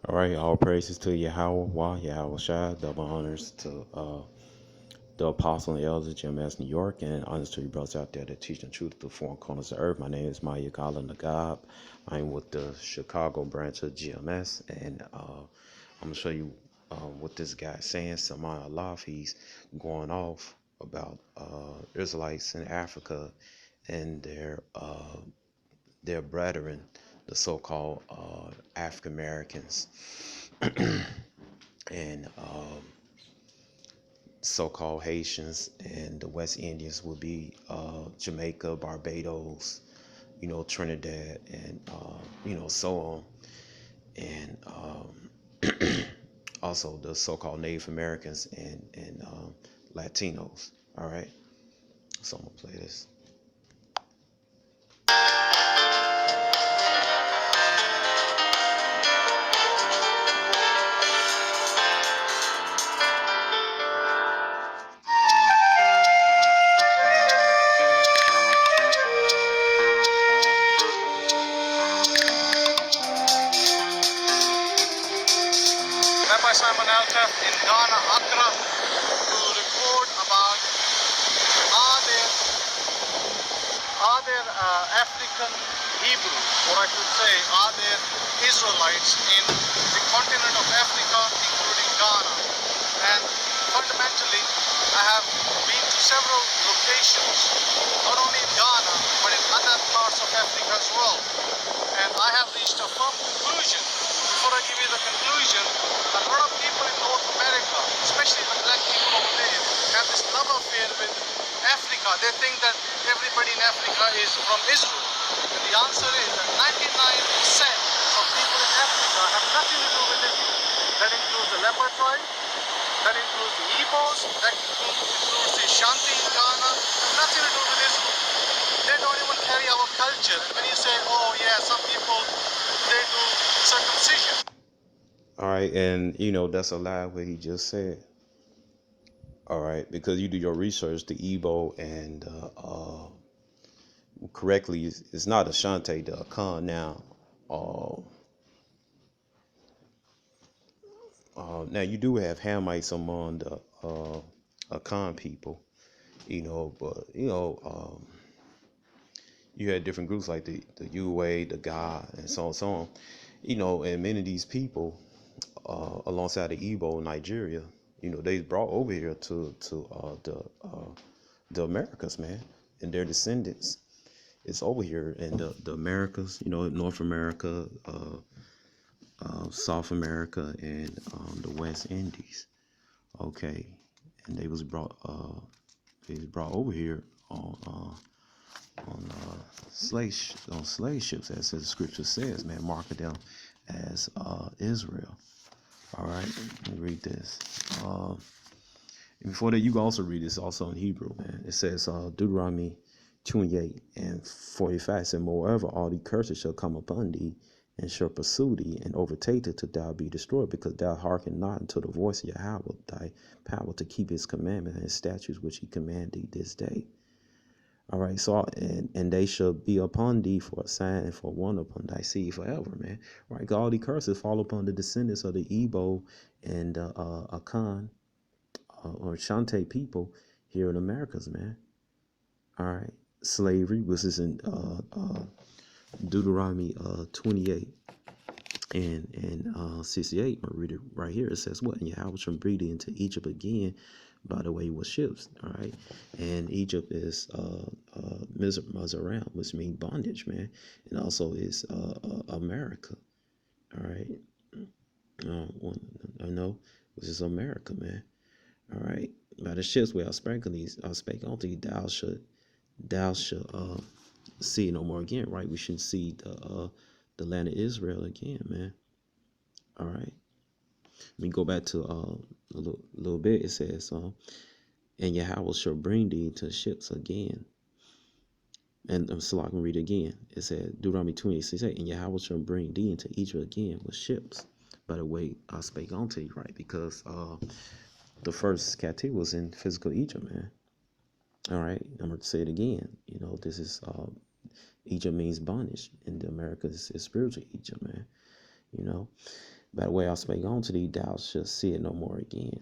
All right, all praises to Yahweh, Yahweh Shai, double honors to the apostle and elders of GMS New York, and honors to you brothers out there that teach the truth to the four corners of the earth. My name is Maya Gala Nagab. I'm with the Chicago branch of GMS, and I'm going to show you what this guy's saying. Saman Altaf, he's going off about Israelites in Africa and their brethren, the so-called African Americans. And so-called Haitians and the West Indians will be Jamaica, Barbados, Trinidad, and so on, and also the so-called Native Americans and Latinos. All right, so I'm gonna play this. Rabbi Simon Altaf in Ghana, Accra, to record about are there African Hebrews, or I should say, are there Israelites in the continent of Africa, including Ghana? And fundamentally, I have been to several locations, not only in Ghana, but in other parts of Africa as well. And I have reached a firm conclusion. Before I give you the conclusion, a lot of people in North America, especially the black people over there, have this love affair with Africa. They think that everybody in Africa is from Israel. And the answer is that 99% of people in Africa have nothing to do with Israel. That includes the leper tribe, that includes the Igbos, that includes the Shanti in Ghana, have nothing to do with Israel. They don't even carry our culture. And when you say, oh yeah, some people, they do circumcision. All right, and that's a lie what he just said. All right, because you do your research, the Igbo and correctly, it's not Ashanti, the Akan now. Uh, now you do have Hamites among the Akan people, but you had different groups like the UA, the Ga, and so on, so on. And many of these people, alongside the Igbo, Nigeria, they brought over here to the Americas, man, and their descendants. It's over here in the Americas, North America, South America, and the West Indies. Okay, and they was brought over here on slave ships, as the scripture says, man, marking them as Israel. All right, let me read this. Before that, you can also read this also in Hebrew, man. It says Deuteronomy 28 and 45 said, moreover, all the curses shall come upon thee, and shall pursue thee, and overtake thee till thou be destroyed, because thou hearken not unto the voice of Yahweh, thy power to keep his commandments and his statutes which he command thee this day. All right, so and they shall be upon thee for a sign and for one upon thy seed forever, man. Right, all the curses fall upon the descendants of the Igbo and Akan or Shante people here in Americas, man. All right, slavery, which is in Deuteronomy 28 and 68. I'm gonna read it right here. It says, "What? And Yahweh shall bring thee into Egypt again, by the way with ships." All right, and Egypt is Mazaram, which means bondage, man, and also is America. All right, I know, which is America, man. All right, by the ships where I sprinkle these, I spake unto you, thou shalt see no more again. Right, we shouldn't see the land of Israel again, man. All right. Let me go back to a little bit. It says, and Yahweh shall bring thee to ships again. And so I can read it again. It said, Deuteronomy 26:8, and Yahweh shall bring thee into Egypt again with ships. By the way, I spake unto you, right? Because the first captivity was in physical Egypt, man. All right. I'm going to say it again. This is Egypt means bondage, and the Americas is spiritual Egypt, man. By the way, I spake unto thee, thou shalt see it no more again.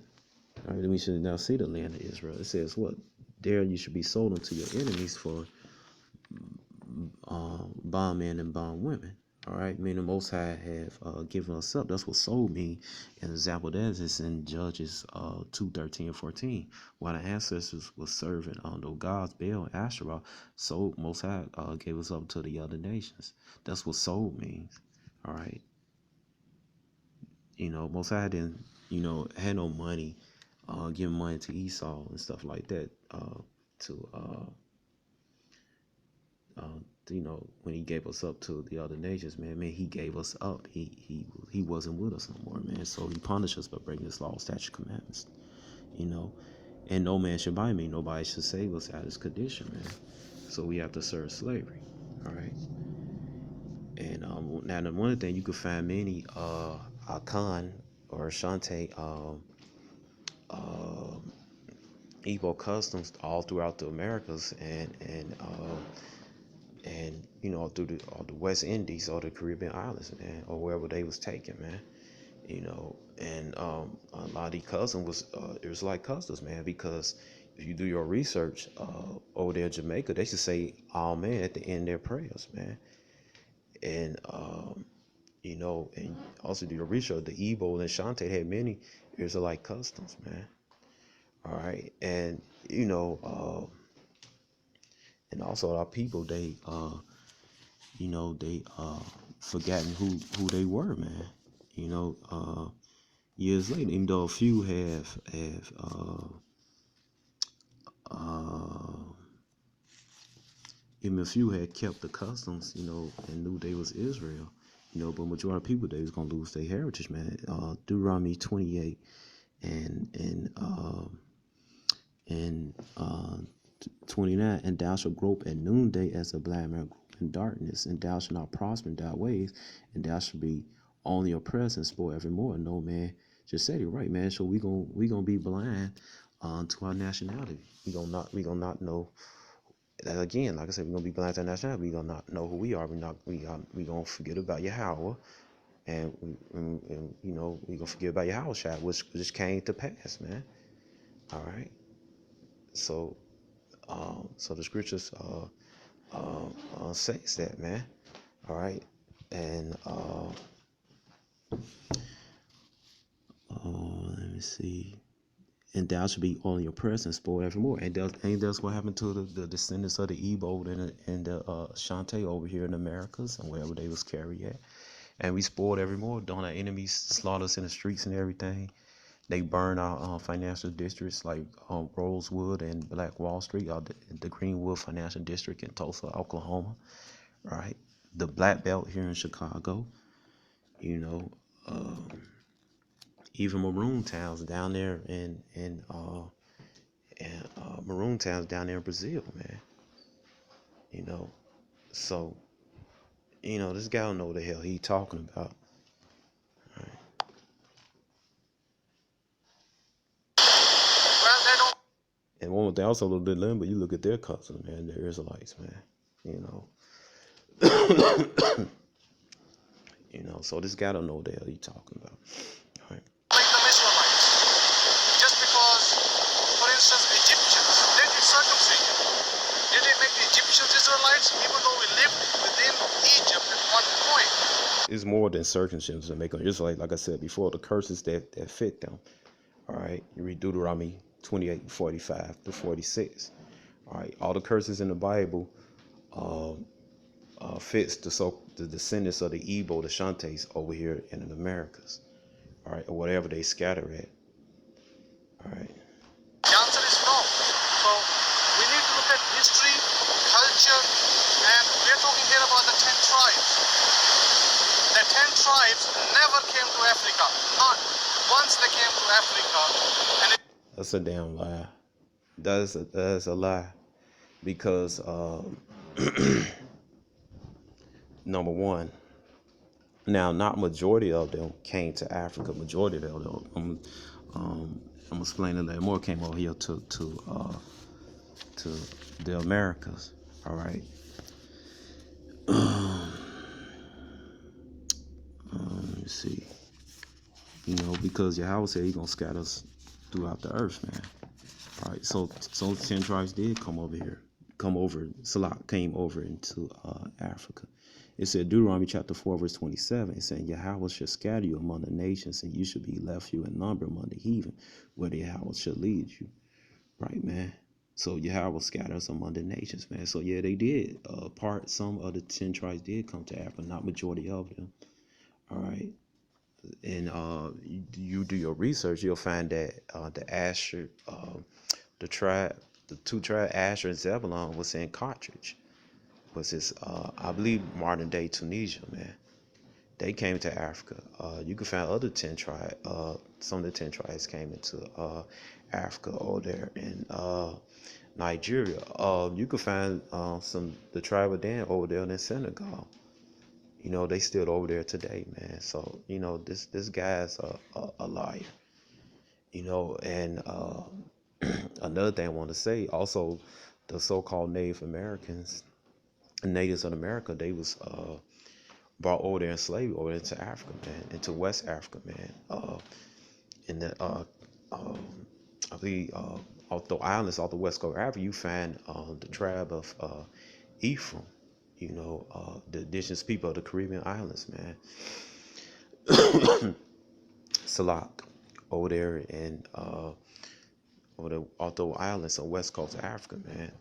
All right, then we should now see the land of Israel. It says what? There you should be sold unto your enemies for bondmen and bondwomen. All right, meaning the Most High have given us up. That's what soul mean. An example of that is in Judges 2:13 and 14. While the ancestors were serving the gods Baal and Asherah, so Most High gave us up to the other nations. That's what soul means. All right, Most High didn't had no money, giving money to Esau and stuff like that to when he gave us up to the other nations, man, he gave us up. He wasn't with us no more, man. So he punished us by breaking his law, statute, commandments, And no man should buy me. Nobody should save us out of this condition, man. So we have to serve slavery, all right. And now one thing you could find many Akan or Ashante Igbo customs all throughout the Americas and through the West Indies or the Caribbean islands, man, or wherever they was taken, man. And a lot of these cousins was it was like customs, man, because if you do your research over there in Jamaica, they should say "Amen" at the end of their prayers, man. And and also do your research. The Igbo and Shante had many Israelite customs, man. All right, and and also our people, they forgotten who they were, man. Years later, even though a few have even a few had kept the customs, and knew they was Israel, but majority of people, they was gonna lose their heritage, man. Deuteronomy 28 and 29, and thou shalt grope at noonday as a blind man grope in darkness, and thou shalt not prosper in thy ways, and thou shalt be only oppressed and spoil evermore. No man just said it right, man. So we gonna be blind to our nationality. We gonna not know that again. Like I said, we gonna be blind to our nationality. We gonna not know who we are. We gonna forget about Yahweh, and we gonna forget about Yahweh, which came to pass, man. All right. So the scriptures says that, man. All right, and let me see. And thou shalt be on your presence, spoiled evermore. And that's what happened to the descendants of the Igbo and the Shante over here in the Americas and wherever they was carried at. And we spoiled evermore. Don't our enemies slaughter us in the streets and everything. They burn our financial districts like Rosewood and Black Wall Street, the Greenwood Financial District in Tulsa, Oklahoma, right? The Black Belt here in Chicago, even Maroon Towns down there in Maroon Towns down there in Brazil, man. So this guy don't know what the hell he talking about. Well, they don't. And one more thing, also a little bit limited, but you look at their customs, man. They're Israelites, man. So this guy don't know what the hell he talking about. All right. Like the Israelites. Just because, for instance, Egyptians, they did circumcision. Did they make the Egyptians Israelites, even though we lived within Egypt at one point? It's more than circumcision to make them Israelite. Like I said before, the curses that fit them. All right. You read Deuteronomy 28, 45 to 46. All right. All the curses in the Bible fits the descendants of the Igbo, the Shantes over here in the Americas. All right. Or whatever they scatter at. All right. The answer is no. So we need to look at history, culture, and we're talking here about the 10 tribes. The 10 tribes never came to Africa. Not once they came to Africa. And that's a damn lie. That's a lie. Because number one, now not majority of them came to Africa. Majority of them, I'm explaining that more came over here to the Americas. All right. Let me see. You know, because Yahweh said He's gonna scatter us throughout the earth, man. All right, so 10 tribes did come over here, Salah came over into Africa. It said Deuteronomy chapter 4 verse 27. It said Yahweh shall scatter you among the nations, and you should be left few in number among the heathen, where the Yahweh shall lead you. Right, man. So Yahweh scatters among the nations, man. So yeah, they did. Some of the 10 tribes did come to Africa, not majority of them. All right. And you do your research, you'll find that the Asher, the two tribes, Asher and Zebulon, was in Carthage, was his, I believe, modern day Tunisia, man. They came to Africa. You can find other 10 tribes. Some of the 10 tribes came into Africa over there in Nigeria. You can find the tribe of Dan over there in Senegal. You know, they still over there today, man. So, you know, this guy's a liar. You know, and another thing I want to say, also, the so-called Native Americans, natives of America, they was brought over there in slavery over into Africa, man, into West Africa, man. In the I believe off the islands, off the west coast of Africa, you find the tribe of Ephraim. You know, the indigenous people of the Caribbean islands, man. Salak over there in over the off the islands on west coast of Africa, man.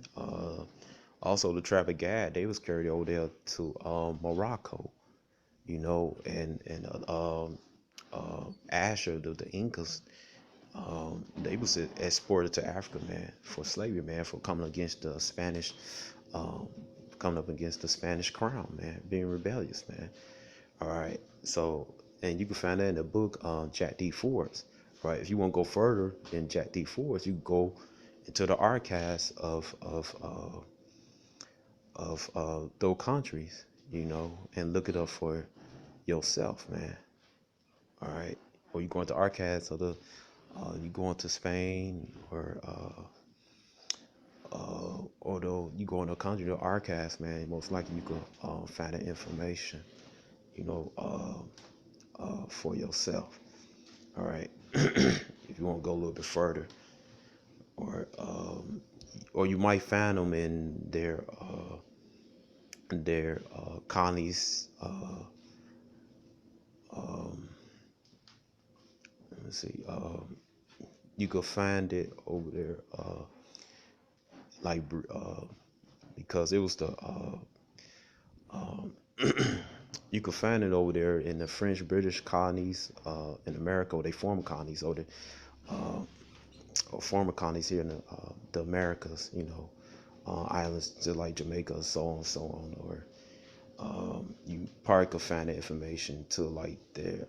Also the tribe of Gad, they was carried over there to Morocco, you know, and Asher, the Incas, they was exported to Africa, man, for slavery, man, for coming against the Spanish, coming up against the Spanish crown, man, being rebellious, man. All right, so, and you can find that in the book Jack D. Forrest, right? If you want to go further than Jack D. Forrest, you go into the archives of those countries, you know, and look it up for yourself, man. All right, or you go into archives of the, you go into Spain, or though you go into a country, the archives, man. Most likely you can find that information, you know, for yourself. All right, if you want to go a little bit further, or you might find them in their colonies. Let me see. You could find it over there, like because it was the you could find it over there in the French British colonies in America, or they former colonies, or the or former colonies here in the Americas, you know, islands just like Jamaica, so on and so on, or you probably could find that information to like their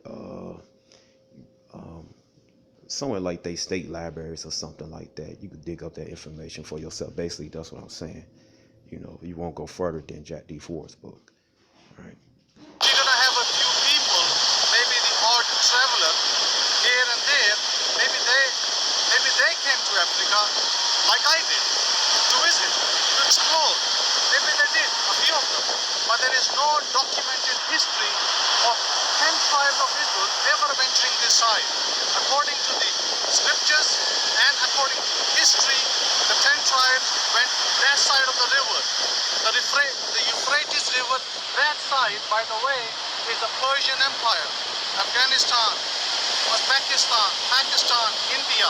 somewhere like they state libraries or something like that. You could dig up that information for yourself. Basically, that's what I'm saying. You know, you won't go further than Jack D. Ford's book. All right. We're gonna have a few people, maybe the odd traveler here and there. Maybe they came to Africa like I did, to visit, to explore. Maybe they did, a few of them. But there is no documented history of 10 tribes of Israel ever venturing this side. According to the scriptures and according to history, the 10 tribes went that side of the river. The Euphrates River, that side, by the way, is the Persian Empire, Afghanistan, Uzbekistan, Pakistan, India,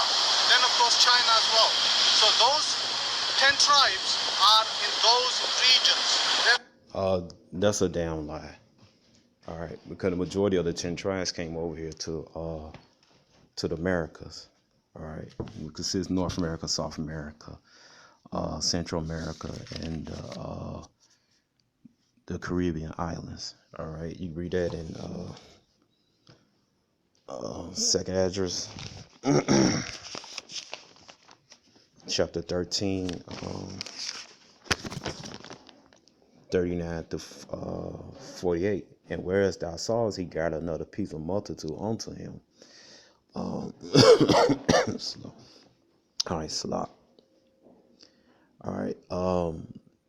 then of course China as well. So those 10 tribes are in those regions. That's a damn lie. All right, because the majority of the 10 tribes came over here to the Americas. All right, you consider North America, South America, Central America, and the Caribbean islands. All right, you read that in Second Esdras, chapter 13, 39 to 48. And whereas thou sawest, he gathered another piece of multitude unto him. Slow. All right, slop. All right.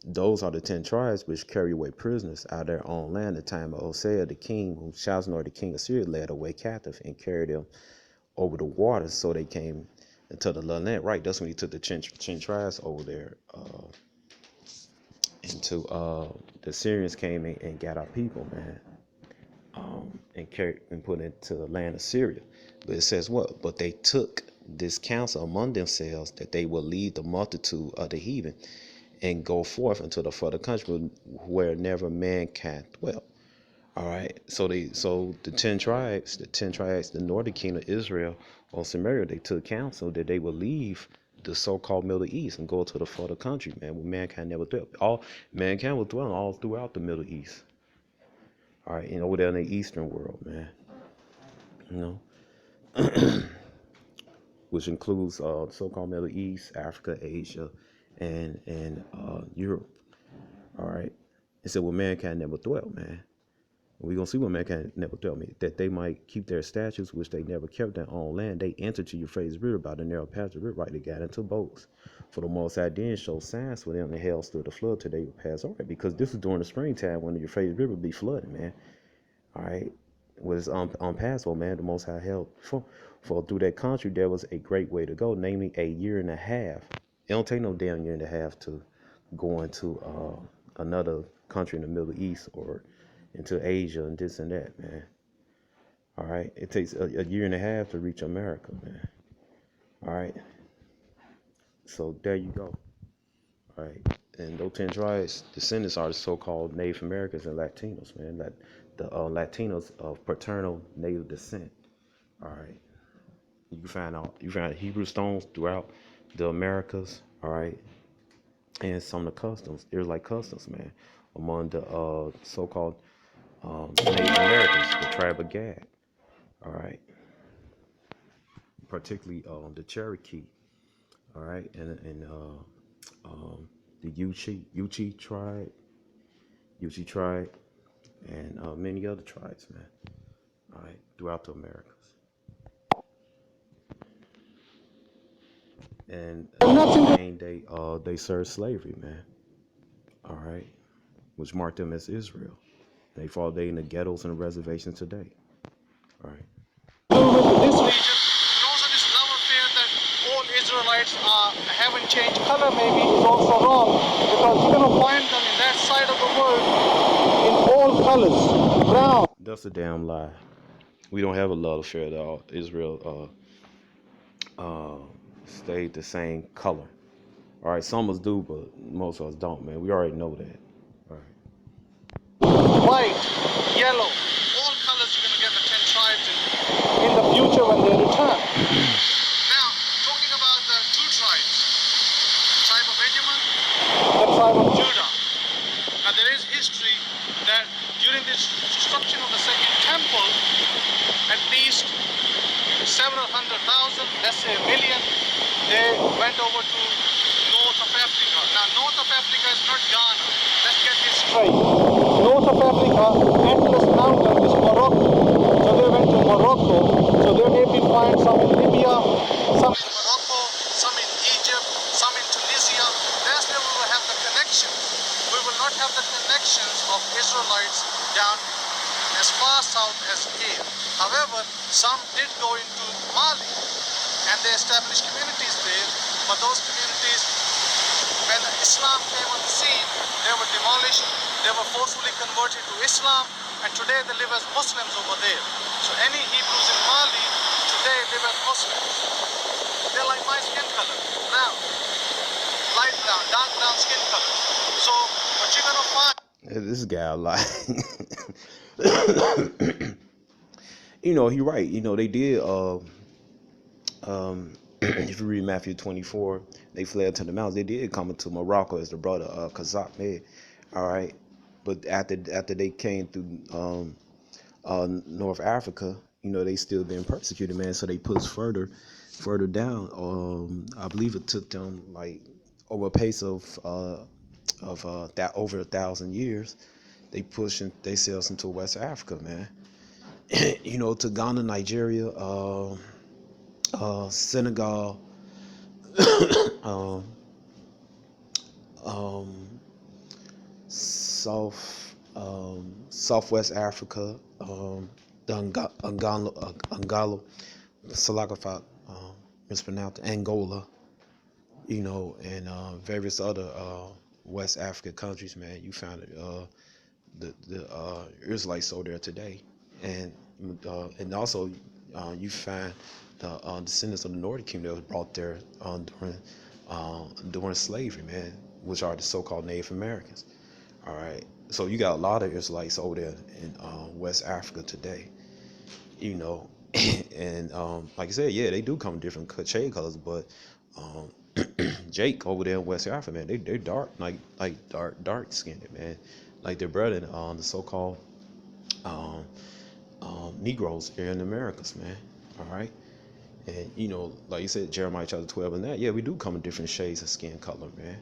Those are the 10 tribes which carry away prisoners out of their own land at the time of Hosea the king, whom Shazanor the king of Syria led away captive and carried them over the waters, so they came into the land. Right, that's when he took the 10 tribes over there into the Syrians came and got our people, man, and carried and put into the land of Syria. But it says what? But they took this counsel among themselves that they would lead the multitude of the heathen and go forth into the further country where never man can dwell. All right. So the 10 tribes, the northern kingdom of Israel on Samaria, they took counsel that they would leave the so-called Middle East and go to the further country, man, where mankind never dwelt. All mankind was dwelling all throughout the Middle East. All right, and over there in the Eastern world, man. You know, which includes so-called Middle East, Africa, Asia, and Europe. All right. It said, well, mankind never dwelt, man. We're going to see what mankind never dwelt, me, that they might keep their statutes, which they never kept their own land. They entered to Euphrates River by the narrow passage of the river, right? They got into boats. For the Most High then showed signs for them, and hell stood the flood till they would pass over. Because this is during the springtime when the Euphrates River be flooded, man. All right. Was unpassable, man. The Most High held for through that country, there was a great way to go, namely a year and a half. It don't take no damn year and a half to go into another country in the Middle East or into Asia and this and that, man. All right. It takes a year and a half to reach America, man. All right. So there you go. All right. And those 10 tribes, descendants are the so-called Native Americans and Latinos, man. That the Latinos of paternal native descent. All right. You find Hebrew stones throughout the Americas. All right. And some of the customs, there's like customs, man, among the so-called Native Americans, the tribe of Gad. All right. Particularly the Cherokee. All right. And the Yuchi tribe, and many other tribes, man. All right, throughout the Americas, and they served slavery, man. All right, which marked them as Israel. They fall day in the ghettos and the reservations today. All right. This region, and also this love affair that all Israelites haven't changed color maybe is also wrong, because you're going to find them in that side of the world in all colors, brown. That's a damn lie. We don't have a love affair at all. Israel stayed the same color. All right, some of us do, but most of us don't, man. We already know that. All right. White, yellow, all colors you're going to get the 10 tribes in the future when they return. Now, talking about the two tribes, the tribe of Benjamin, the tribe of Judah. Now, there is history that during the destruction of the second temple, at least several 100,000, let's say a million, they went over to north of Africa. Now, north of Africa is not Ghana. Let's get this straight. North of Africa, Atlas Mountain is Morocco. So they went to Morocco. So they may be find some in Libya, some in Morocco, some in Egypt, some in Tunisia. That's where we will have the connections. We will not have the connections of Israelites down as far south as here. However, some did go into Mali and they established communities there, but those communities, when Islam came on the scene, they were demolished, they were forcefully converted to Islam, and today they live as Muslims over there. So any Hebrews in Mali today live as Muslims. They're like my skin color, brown, light brown, dark brown skin color. So what you're gonna find. This guy lying. You know, he right. You know, they did. If you read Matthew 24, they fled to the mountains. They did come into Morocco as the brother Kazakh man. All right, but after they came through North Africa, you know, they still been persecuted, man. So they pushed further down. I believe it took them like over a pace of that over 1,000 years. They pushing themselves into West Africa, man. You know, to Ghana, Nigeria, Senegal, um, Southwest Africa, the Angalo, Salakafat, mispronounced Angola, and various other West African countries, man. You found it, the Israelites over there today, and also you find the descendants of the Northern Kingdom that was brought there during slavery, man, which are the so-called Native Americans. All right, so you got a lot of Israelites over there in West Africa today, you know, and like I said, yeah, they do come in different shade colors, but um, Jake over there in West Africa, man, they're dark, like dark skinned, man, like their brother, the so-called um, Negroes here in the Americas, man. All right, and like you said, Jeremiah chapter 12 and that, yeah, we do come in different shades of skin color, man,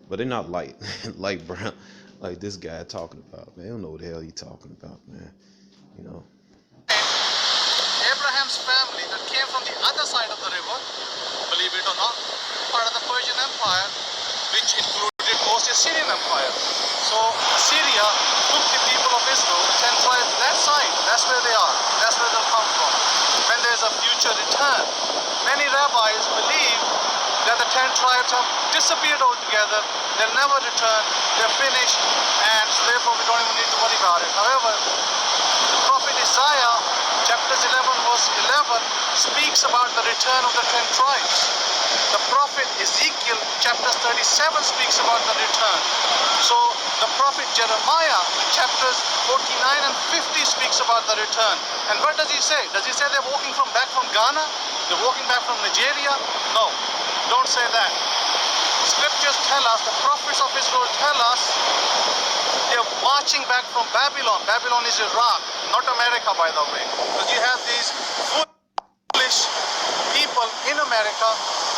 but they're not light, light brown, like this guy talking about, man. I don't know what the hell he talking about, man. You know. Abraham's family that came from the other side of the river, believe it or not, part of the Persian Empire, which included post-Assyrian Empire. So Assyria took the people of Israel, the 10 tribes, that side. That's where they are. That's where they'll come from. When there's a future return, many rabbis believe that the 10 tribes have disappeared altogether. They'll never return. They're finished, and so therefore we don't even need to worry about it. However, the prophet Isaiah, chapters 11, verse 11, speaks about the return of the 10 tribes. The prophet Ezekiel, chapters 37, speaks about the return. So the prophet Jeremiah, chapters 49 and 50, speaks about the return. And what does he say? Does he say they're walking back from Ghana? They're walking back from Nigeria? No, don't say that. Scriptures tell us, the prophets of Israel tell us, they're marching back from Babylon. Babylon is Iraq, not America, by the way. Because you have these foolish people in America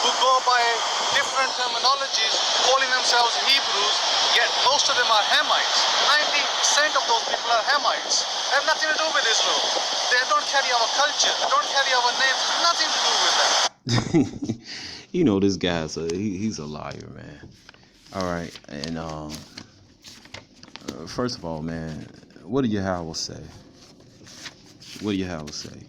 who go by different terminologies, calling themselves Hebrews, yet most of them are Hamites. 90% of those people are Hamites. They have nothing to do with Israel. They don't carry our culture. They don't carry our names. Nothing to do with that. This guy's he's a liar, man. All right, and first of all, man, what did Yahweh say? What did Yahweh say?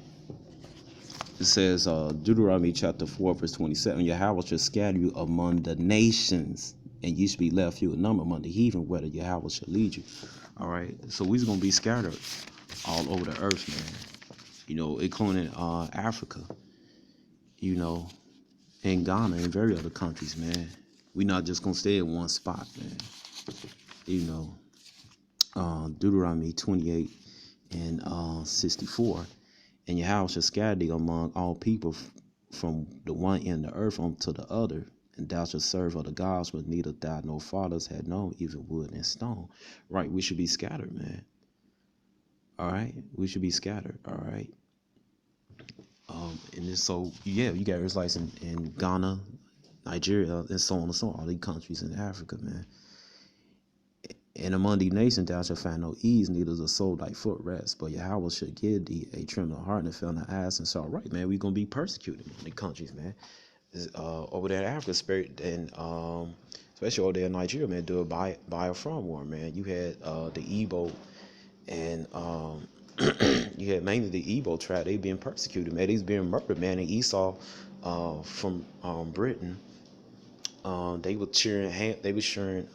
It says, Deuteronomy chapter 4, verse 27, Yahweh shall scatter you among the nations, and you shall be left few in number among the heathen, whether Yahweh shall lead you. All right, so we're going to be scattered all over the earth, man. Including Africa, and Ghana and various other countries, man. We're not just going to stay in one spot, man. Deuteronomy 28 and 64. And Yahweh shall scatter thee among all people from the one end of the earth unto the other. And thou shalt serve other gods, but neither thou nor fathers had known, even wood and stone. Right, we should be scattered, man. All right, we should be scattered, all right. And then, so, yeah, you got Israelites in Ghana, Nigeria, and so on and so on, all these countries in Africa, man. And among these nations thou shalt find no ease, neither the soul thy foot rest. But Yahweh shall give thee a trembling heart and a feeling eyes and sorrow. Right, man, we're going to be persecuted in the countries, man. Over there in Africa, spirit, and especially over there in Nigeria, man, do a Biafran war, man. You had the Igbo, and you had mainly the Igbo tribe. They being persecuted, man. They's being murdered, man. And Esau from Britain, they were cheering. They were cheering.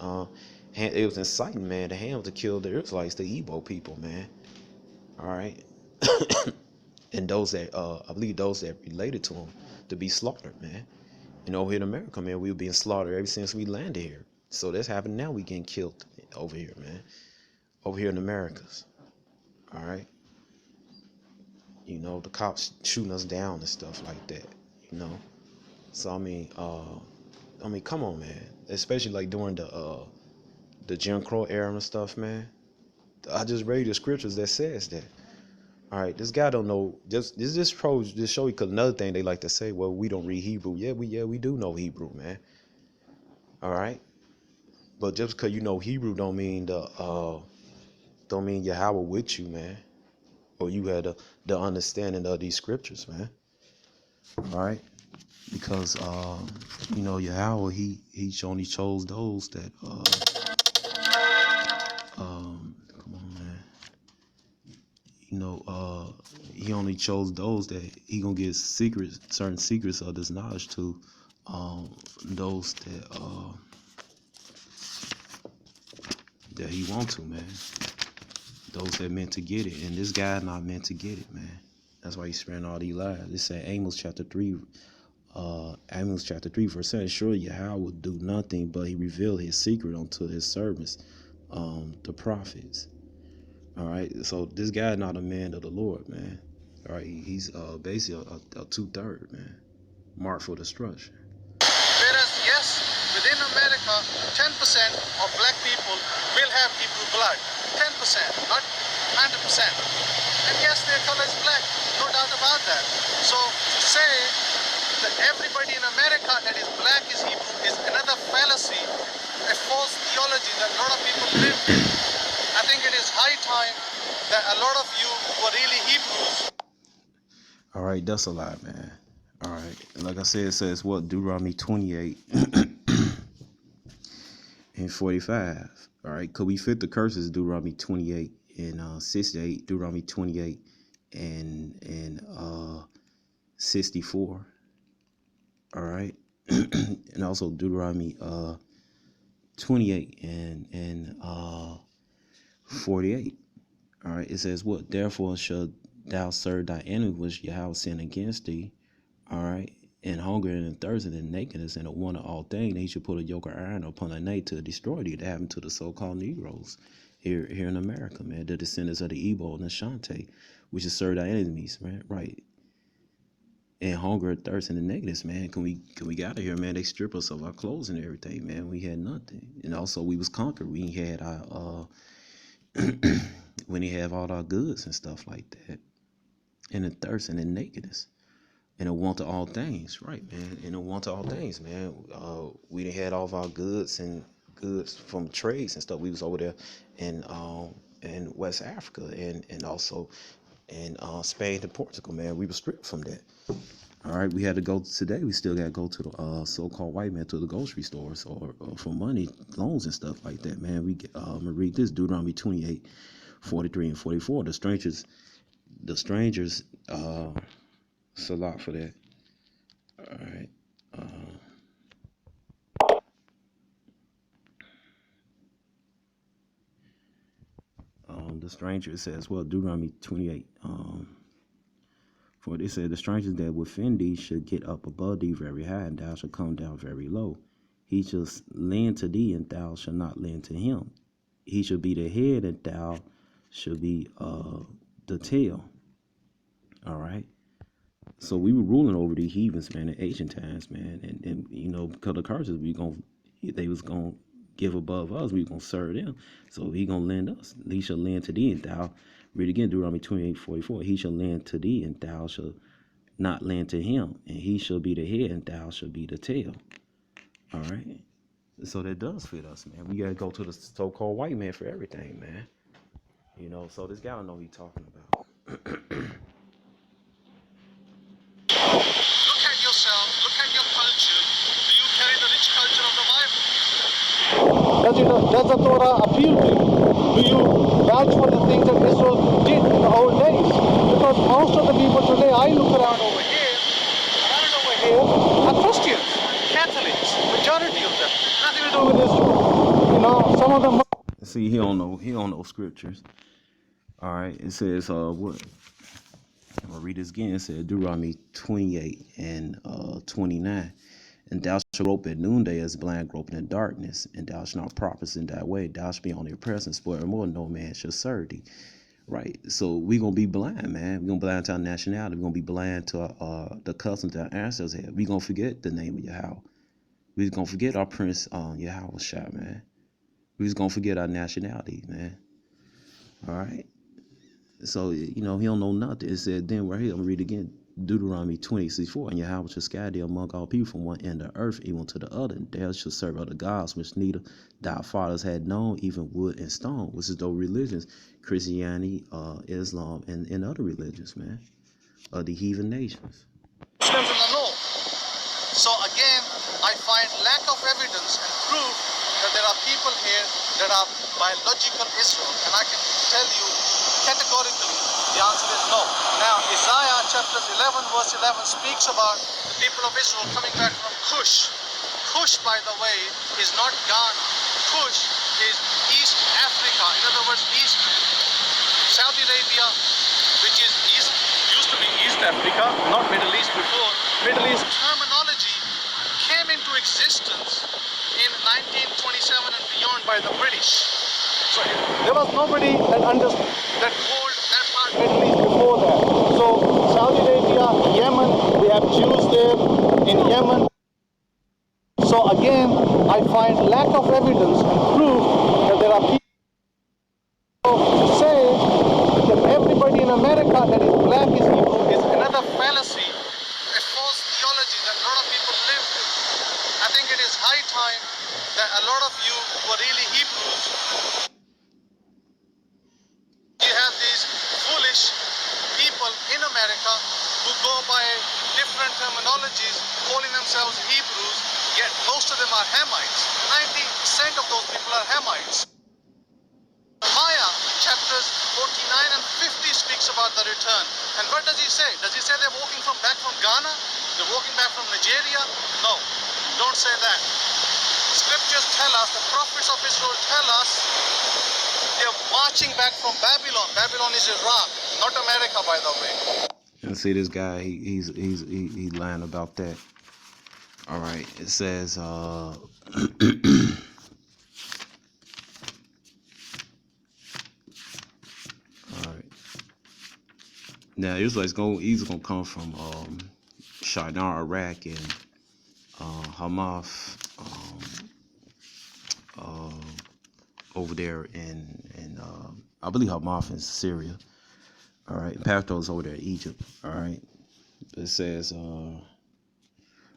It was inciting, man, the Ham to kill the Israelites, the Igbo people, man. All right, and those that I believe those that related to them to be slaughtered, man. Over here in America, man, we were being slaughtered ever since we landed here. So that's happening now. We getting killed over here, man. Over here in the Americas. All right. The cops shooting us down and stuff like that. So I mean, come on, man. Especially like during the Jim Crow era and stuff, man. I just read the scriptures that says that. All right, this guy don't know. This show you, because another thing they like to say, well, we don't read Hebrew. Yeah, we do know Hebrew, man. All right, but just because you know Hebrew don't mean Yahweh with you, man, or you had the understanding of these scriptures, man. All right, because Yahweh he only chose those that he only chose those that he gonna get certain secrets of this knowledge to, those that he want to, man. Those that meant to get it, and this guy not meant to get it, man. That's why he's spreading all these lies. It said Amos chapter 3, verse 7. Surely Yahweh will do nothing, but he revealed his secret unto his servants, the prophets. All right, so this guy not a man of the Lord, man. All right, he's basically a 2/3 man, marked for destruction. Whereas, yes, within America, 10% of black people will have Hebrew blood. 10%, not 100%. And yes, their color is black, no doubt about that. So to say that everybody in America that is black is Hebrew is another fallacy, a false theology that a lot of people live in. I think it is high time that a lot of you who are really Hebrews. All right, that's a lie, man. All right, like I said, it says what? Deuteronomy 28 and 45. All right, could we fit the curses? Deuteronomy 28 and 68, Deuteronomy 28 and 64. All right, and also Deuteronomy 28 and 48. All right, it says what? Therefore shall thou serve thy enemy which Yahweh sin against thee. All right, and hunger and thirst and nakedness and a want of all things, he should put a yoke of iron upon thy neck to destroy thee. That happened to the so-called Negroes here in America, man. The descendants of the Igbo and Ashanti, which is serve thy enemies, man. Right. And hunger, thirst, and the nakedness, man. Can we get out of here, man? They strip us of our clothes and everything, man. We had nothing, and also we was conquered. We had our when he have all our goods and stuff like that, and the thirst and the nakedness, and a want of all things, right, man? And a want of all things, man. We done had all of our goods from trades and stuff. We was over there in West Africa and also in Spain and Portugal, man. We were stripped from that. All right, we had to go today. We still got to go to the so-called white man to the grocery stores or for money, loans and stuff like that, man. I'm gonna read this Deuteronomy 28, 43 and 44. The strangers, it's a lot for that. All right. The stranger, it says, well, Deuteronomy 28. For it said, the strangers that within thee should get up above thee very high, and thou shalt come down very low. He shall lend to thee, and thou shalt not lend to him. He shall be the head, and thou shalt be the tail. All right. So we were ruling over the heathens, man, in ancient times, man, and because the curses they was gonna give above us, we gonna serve them. So he gonna lend us. He shall lend to thee, and thou. Read again, Deuteronomy 28:44. He shall lend to thee, and thou shalt not lend to him. And he shall be the head, and thou shalt be the tail. All right. So that does fit us, man. We gotta go to the so-called white man for everything, man. So this guy don't know what he's talking about. Look at yourself. Look at your culture. Do you carry the rich culture of the Bible? Does the Torah appeal to you? Do you vouch for the things that Israel did in the old days? Because most of the people today, I look around over here are Christians, Catholics, majority of them. Nothing to do with Israel. Some of them. See, he don't know scriptures. All right, it says what? I'm gonna read this again. It says Deuteronomy 28 and 29. And thou shalt grope at noonday as blind groping in darkness, and thou shalt not prophesy in thy way. Thou shalt be on their presence, forevermore no man shall serve thee. Right. So we're gonna be blind, man. We're gonna be blind to our nationality. We're gonna be blind to the customs that our ancestors had. We're gonna forget the name of Yahweh. We're gonna forget our Prince Yahweh Shah, man. We're just gonna forget our nationality, man. All right. So he don't know nothing. It said then right here, I'm gonna read again. Deuteronomy 20:64, and Yahweh shall scatter thee among all people from one end of the earth, even to the other, and thou shalt serve other gods, which neither thy fathers had known, even wood and stone, which is those religions, Christianity, Islam, and other religions, man, of the heathen nations. Muslims in the north. So again, I find lack of evidence and proof that there are people here that are biological Israel, and I can tell you categorically The answer is no. Now, Isaiah chapters 11 verse 11 speaks about the people of Israel coming back from Cush. Cush, by the way, is not Ghana. Cush is East Africa. In other words, East Saudi Arabia, which is used to be East Africa, not Middle East before. Middle East terminology came into existence in 1927 and beyond by the British. So there was nobody that understood, that called that part Middle East before that. So Saudi Arabia, Yemen, we have Jews there in Yemen. So again, I find lack of evidence and proof that there are people to say that everybody in America that is black is evil is another fallacy, a false theology that a lot of people live with. I think it is high time that a lot of you who are really Hebrews, you have these foolish people in America who go by different terminologies, calling themselves Hebrews, yet most of them are Hamites. 90% of those people are Hamites. Maya chapters 49 and 50 speaks about the return. And what does he say? Does he say they're walking back from Ghana? They're walking back from Nigeria? No, don't say that. Scriptures tell us, the prophets of Israel tell us, they're marching back from Babylon. Babylon is Iraq, not America, by the way. And see this guy, he's lying about that. All right, it says all right. Now Israel's gonna come from Shinar, Iraq, and Hamath, over there in I believe Hamath in Syria. All right, Pathros over there in Egypt. All right, it says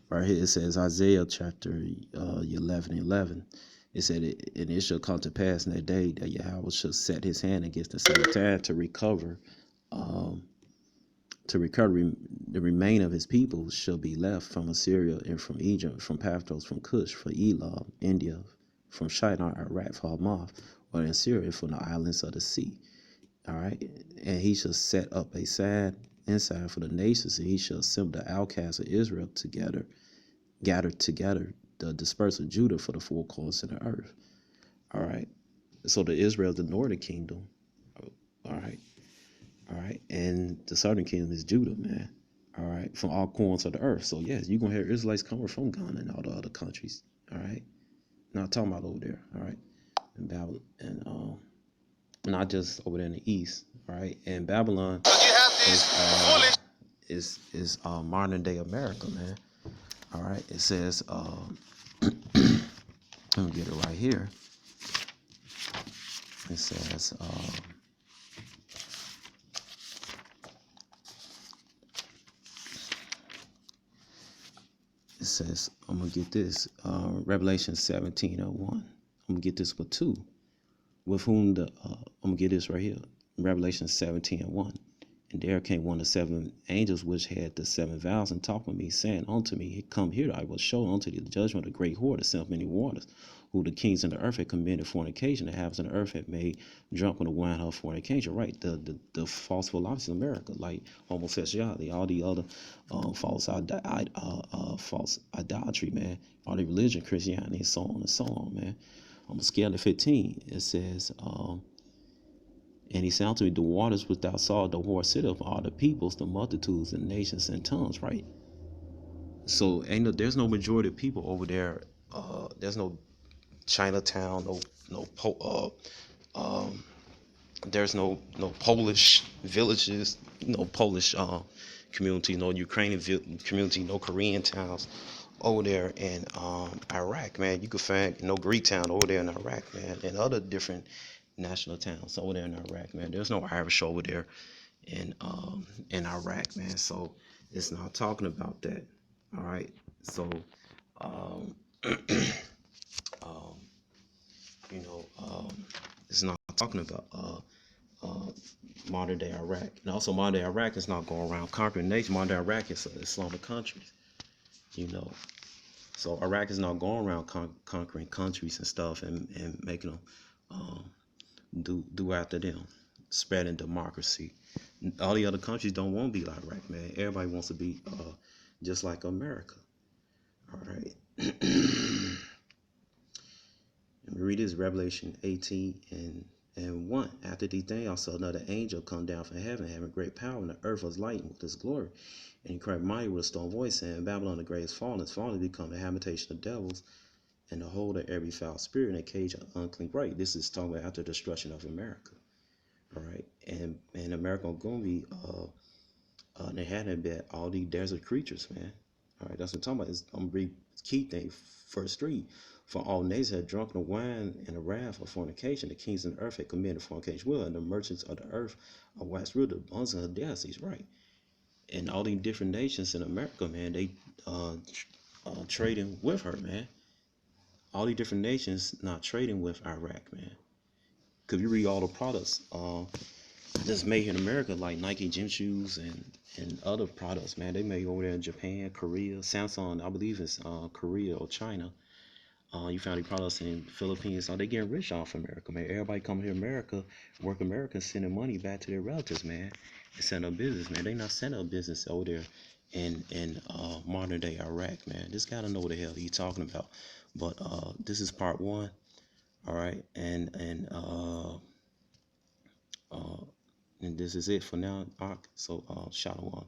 right here it says Isaiah chapter 11:11. It said, and it shall come to pass in that day that Yahweh shall set his hand against the Satan to recover the remain of his people shall be left from Assyria and from Egypt, from Pathros, from Cush, from Elam, India, from Shinar, Iraq, from Hamath, or in Syria, from the islands of the sea. All right, and he shall set up a sad inside for the nations, and he shall assemble the outcasts of Israel together, gather together the dispersed of Judah for the four corners of the earth. All right, so the Israel, the northern kingdom. All right. All right, and the southern kingdom is Judah, man. All right, from all corners of the earth. So yes, you're gonna hear Israelites coming from Ghana and all the other countries. All right, not talking about over there. All right, and Babylon, and not just over there in the east. All right, and Babylon You have these foolish is modern day America, man. All right, it says let me get it right here. It says it says, I'm going to get this, Revelation 17:01. I'm going to get this with two. With whom I'm going to get this right here. Revelation 17:01. And there came one of the seven angels which had the seven vials and talked with me, saying unto me, come here, I will show unto thee the judgment of the great whore, the sin of many waters, who the kings in the earth had committed fornication, the habits in the earth had made drunk with the wine of fornication. Right, the false philosophy of America, like homosexuality, all the other false idolatry, man, all the religion, Christianity, and so on and so on, man. On a scale of 15, it says, and he said unto me, the waters which thou sawest the whore sit of are the peoples, the multitudes, and nations, and tongues. Right. So there's no majority of people over there. There's no Chinatown, there's no Polish villages, no Polish community, no Ukrainian community, no Korean towns over there in Iraq, man. You could find no Greek town over there in Iraq, man, and other different national towns over there in Iraq, man. There's no Irish over there in Iraq, man. So it's not talking about that. All right. So it's not talking about modern day Iraq. And also modern day Iraq is not going around conquering nations. Modern day Iraq is Islamic countries, So Iraq is not going around conquering countries and stuff and making them do after them, spreading democracy All the other countries don't want to be like Iraq, man. Everybody wants to be just like America. All right. Let me read this, Revelation 18 and 1. After these things, I saw another angel come down from heaven, having great power, and the earth was lightened with his glory. And he cried mighty with a strong voice, saying, Babylon the great is fallen, to become the habitation of devils, and the hold of every foul spirit, and a cage of unclean grape. This is talking about after the destruction of America. All right. And America gonna be they had to bet all these desert creatures, man. All right, that's what I'm talking about. I'm gonna read key thing, verse 3. For all nations had drunk the wine and the wrath of fornication. The kings of the earth had committed fornication well, and the merchants of the earth are waxed rid of the bonds of the deities, right? And all these different nations in America, man, they trading with her, man. All these different nations not trading with Iraq, man. Cause you read all the products that's made in America, like Nike gym shoes and other products, man. They made over there in Japan, Korea, Samsung, I believe it's Korea or China. You found the products in Philippines, so they getting rich off America, man. Everybody coming to America, work America, sending money back to their relatives, man, and setting up business, man. They not setting up business over there in modern day Iraq, man. This guy don't know what the hell he's talking about. But this is part one, all right, and this is it for now, Ark. So, Shalom.